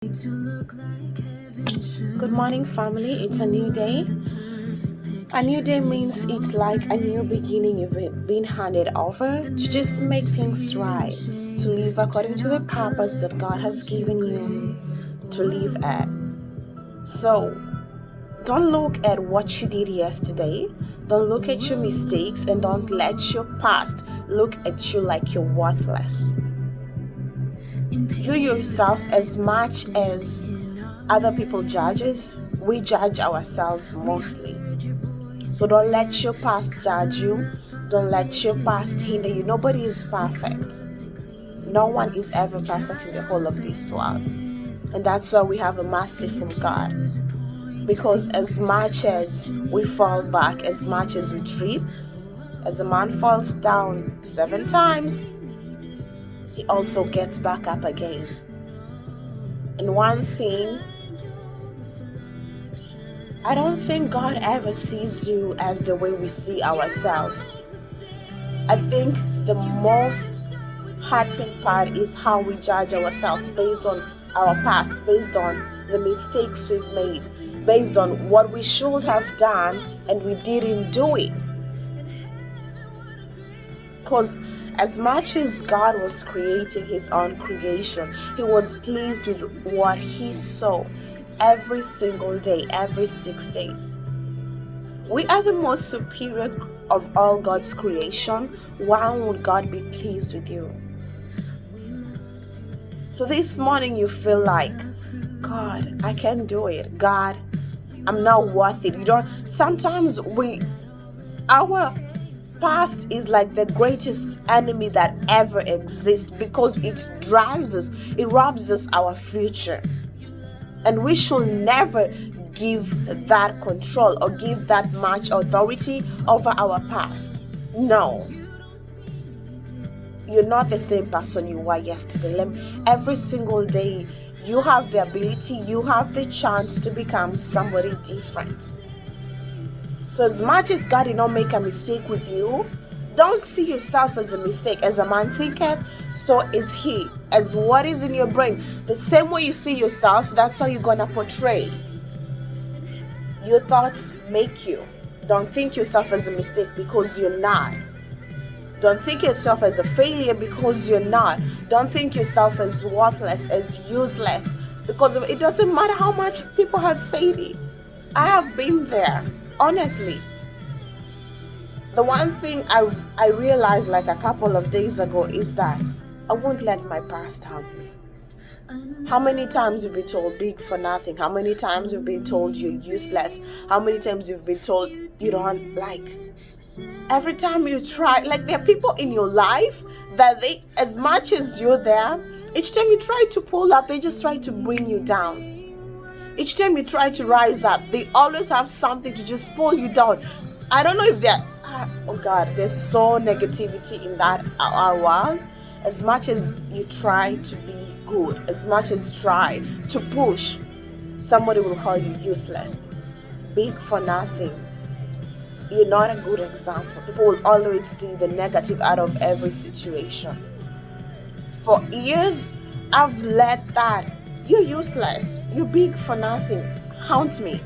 Good morning, family. It's a new day. A new day means it's like a new beginning. You've been handed over to just make things right, to live according to the purpose that God has given you to live at. So, don't look at what you did yesterday. Don't look at your mistakes and don't let your past look at you like you're worthless. You yourself, as much as other people judge us, we judge ourselves mostly. So don't let your past judge you. Don't let your past hinder you. Nobody is perfect. No one is ever perfect in the whole of this world. And that's why we have a mercy from God. Because as much as we fall back, as much as we trip, as a man falls down 7 times, he also gets back up again. And one thing, I don't think God ever sees you as the way we see ourselves. I think the most hurting part is how we judge ourselves based on our past, based on the mistakes we've made, based on what we should have done and we didn't do it. Because as much as God was creating his own creation, he was pleased with what he saw every single day, every 6 days. We are the most superior of all God's creation. Why would God be pleased with you? So this morning you feel like, God, I can't do it. God, I'm not worth it. Sometimes our past is like the greatest enemy that ever exists because it drives us, it robs us our future. And we should never give that control or give that much authority over our past. No. You're not the same person you were yesterday. Every single day, you have the ability, you have the chance to become somebody different. So as much as God did not make a mistake with you, don't see yourself as a mistake. As a man thinketh, so is he. As what is in your brain, the same way you see yourself, that's how you're going to portray. Your thoughts make you. Don't think yourself as a mistake because you're not. Don't think yourself as a failure because you're not. Don't think yourself as worthless, as useless, because it doesn't matter how much people have said it. I have been there, honestly. The one thing I realized like a couple of days ago is that I won't let my past harm me. How many times you've been told big for nothing? How many times you've been told you're useless? How many times you've been told you don't like? Every time you try, like there are people in your life that they, as much as you're there, each time you try to pull up, they just try to bring you down. Each time you try to rise up, they always have something to just pull you down. I don't know if they're, oh God, there's so negativity in that our world. As much as you try to be good, as much as try to push, somebody will call you useless, big for nothing. You're not a good example. People will always see the negative out of every situation. For years, I've let that, you're useless, you're big for nothing, haunt me.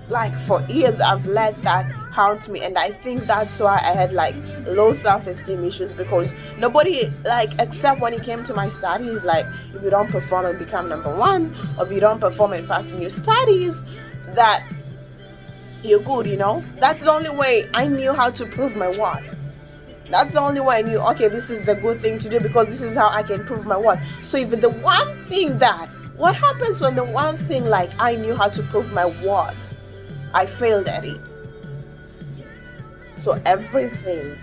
Like for years, I've let that haunt me. And I think that's why I had like low self-esteem issues, because nobody, like, except when it came to my studies, like if you don't perform and become number one, or if you don't perform and pass in your studies, that you're good, That's the only way I knew how to prove my worth. That's the only way I knew, okay, this is the good thing to do because this is how I can prove my worth. So even the one thing what happens when the one thing like I knew how to prove my worth, I failed at it. So everything.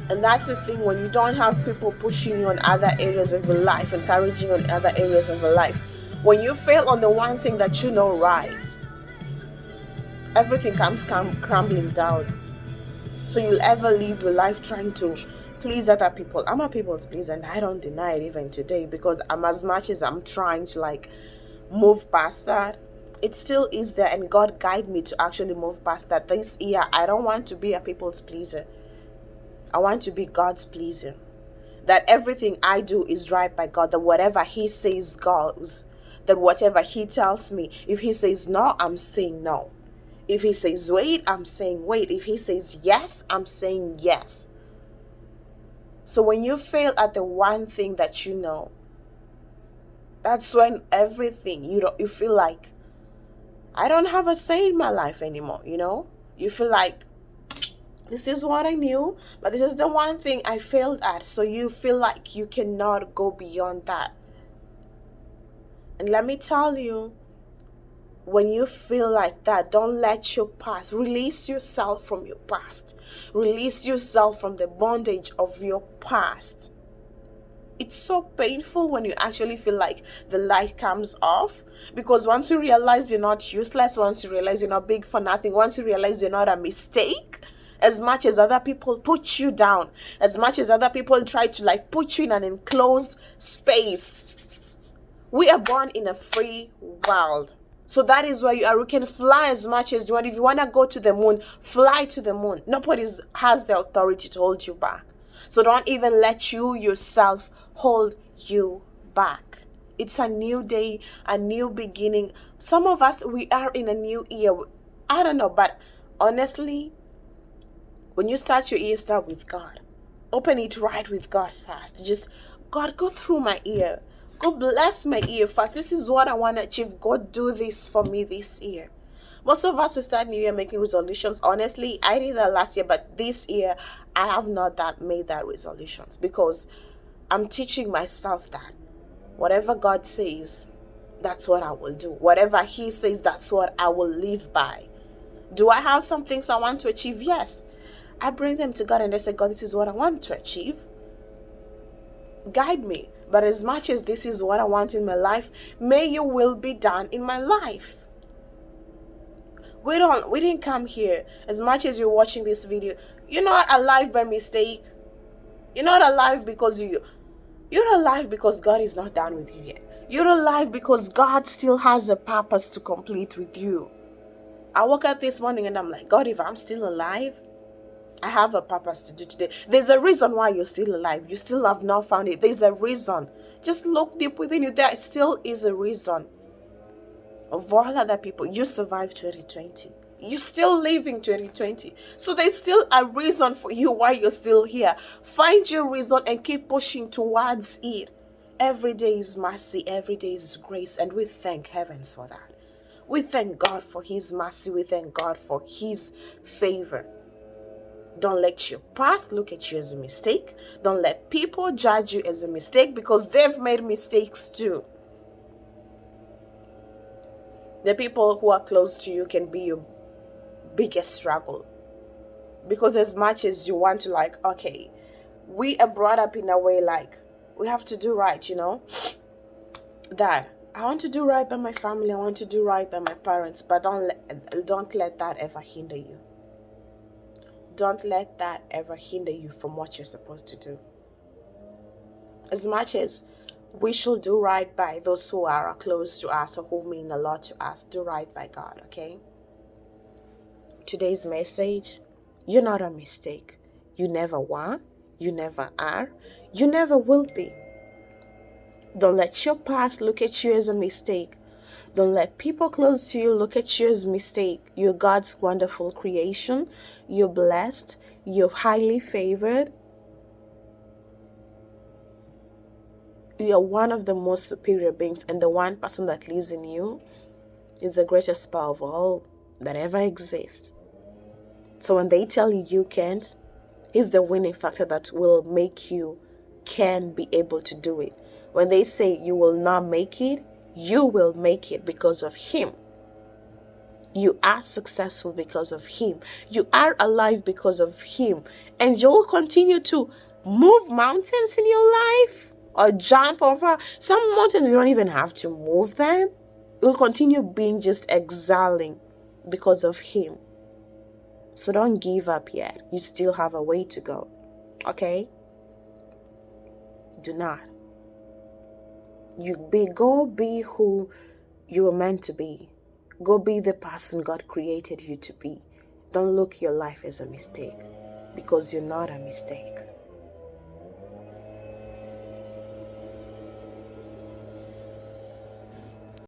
And that's the thing, when you don't have people pushing you on other areas of your life, encouraging you on other areas of your life, when you fail on the one thing that you know right, everything comes crumbling down. So you'll ever live your life trying to please other people. I'm a people's pleaser, and I don't deny it even today, because as much as I'm trying to like move past that, it still is there, and God guide me to actually move past that. This year, I don't want to be a people's pleaser. I want to be God's pleaser. that everything I do is right by God, that whatever He says goes, that whatever He tells me, if He says no, I'm saying no. If He says wait, I'm saying wait. If He says yes, I'm saying yes. So when you fail at the one thing that you know, that's when everything, you feel like, I don't have a say in my life anymore, You feel like, this is what I knew, but this is the one thing I failed at. So you feel like you cannot go beyond that. And let me tell you, when you feel like that, don't let your past, release yourself from your past. Release yourself from the bondage of your past. It's so painful when you actually feel like the light comes off, because once you realize you're not useless, once you realize you're not big for nothing, once you realize you're not a mistake, as much as other people put you down, as much as other people try to put you in an enclosed space, we are born in a free world. So that is where you are. You can fly as much as you want. If you want to go to the moon, fly to the moon. Nobody has the authority to hold you back. So don't even let you yourself hold you back. It's a new day, a new beginning. Some of us, we are in a new year. I don't know, but honestly, when you start your year, start with God. Open it right with God first. Just, God, go through my ear. God bless my ear first. This is what I want to achieve. God, do this for me this year. Most of us will start new year making resolutions. Honestly, I did that last year, but this year I have not made that resolutions, because I'm teaching myself that whatever God says, that's what I will do. Whatever He says, that's what I will live by. Do I have some things I want to achieve? Yes. I bring them to God and I say, God, this is what I want to achieve. Guide me. But as much as this is what I want in my life, may your will be done in my life. We didn't come here, as much as you're watching this video, you're not alive by mistake. You're not alive because you're alive because God is not done with you yet. You're alive because God still has a purpose to complete with you. I woke up this morning and I'm like, God, if I'm still alive, I have a purpose to do today. There's a reason why you're still alive. You still have not found it. There's a reason. Just look deep within you. There still is a reason. Of all other people, you survived 2020. You still live in 2020. So there's still a reason for you why you're still here. Find your reason and keep pushing towards it. Every day is mercy. Every day is grace. And we thank heavens for that. We thank God for His mercy. We thank God for His favor. Don't let your past look at you as a mistake. Don't let people judge you as a mistake, because they've made mistakes too. The people who are close to you can be your biggest struggle. Because as much as you want to okay, we are brought up in a way we have to do right, that I want to do right by my family, I want to do right by my parents, but don't let that ever hinder you. Don't let that ever hinder you from what you're supposed to do. As much as we should do right by those who are close to us or who mean a lot to us, do right by God, okay? Today's message, you're not a mistake. You never were, you never are, you never will be. Don't let your past look at you as a mistake. Don't let people close to you look at you as a mistake. You're God's wonderful creation. You're blessed. You're highly favored. You are one of the most superior beings, and the one person that lives in you is the greatest power of all that ever exists. So when they tell you you can't, He's the winning factor that will make you can be able to do it. When they say you will not make it, you will make it because of Him. You are successful because of Him. You are alive because of Him. And you'll continue to move mountains in your life or jump over. Some mountains you don't even have to move them. You'll continue being just exhaling because of Him. So don't give up yet. You still have a way to go. Okay? Do not. Go be who you were meant to be. Go be the person God created you to be. Don't look your life as a mistake, because you're not a mistake.